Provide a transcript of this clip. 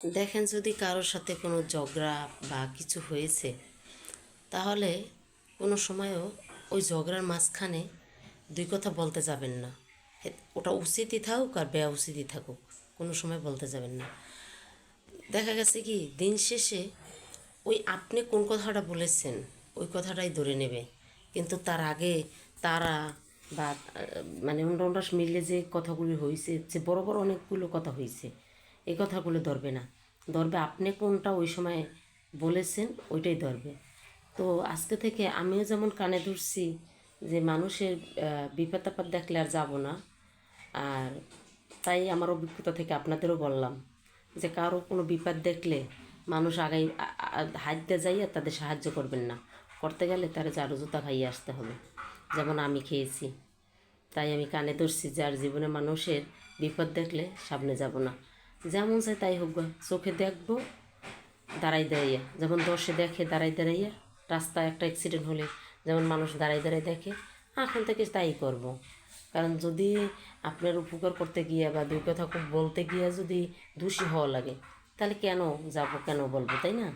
দেখেন, যদি কারোর সাথে কোনো ঝগড়া বা কিছু হয়েছে, তাহলে কোনো সময়ও ওই ঝগড়ার মাঝখানে দুই কথা বলতে যাবেন না। ওটা উচিতই থাকুক আর বেয়া উচিতই থাকুক, কোনো সময় বলতে যাবেন না। দেখা গেছে কি, দিন শেষে ওই আপনি কোন কথাটা বলেছেন ওই কথাটাই ধরে নেবে, কিন্তু তার আগে তারা বা মানে অন্যরা মিলে যে কথাগুলি হয়েছে, যে বড় বড় অনেকগুলো কথা হয়েছে, এই কথাগুলো ধরবে না। ধরবে আপনি কোনটা ওই সময় বলেছেন ওইটাই ধরবে। তো আজকে থেকে আমিও যেমন কানে ধরছি যে মানুষের বিপদ আপদ দেখলে আর যাব না। আর তাই আমার অভিজ্ঞতা থেকে আপনাদেরও বললাম যে কারো কোনো বিপদ দেখলে মানুষ আগাই হাত দিয়ে যাইয়া তাদের সাহায্য করবেন না। করতে গেলে তারা ঝাড়ু জুতা খাইয়ে আসতে হবে, যেমন আমি খেয়েছি। তাই আমি কানে ধরছি যে আর জীবনে মানুষের বিপদ দেখলে সামনে যাব না। যেমন চাই তাই হোক, চোখে দেখবো দাঁড়াই দাঁড়াইয়া, যেমন দর্শে দেখে দাঁড়াই দাঁড়াইয়া। রাস্তায় একটা অ্যাক্সিডেন্ট হলে যেমন মানুষ দাঁড়াই দাঁড়াই দেখে, এখন থেকে তাই করব। কারণ যদি আপনার উপকার করতে গিয়ে বা দুই কথা খুব বলতে গিয়ে যদি দোষী হওয়া লাগে, তাহলে কেন যাব, কেন বলবো, তাই না?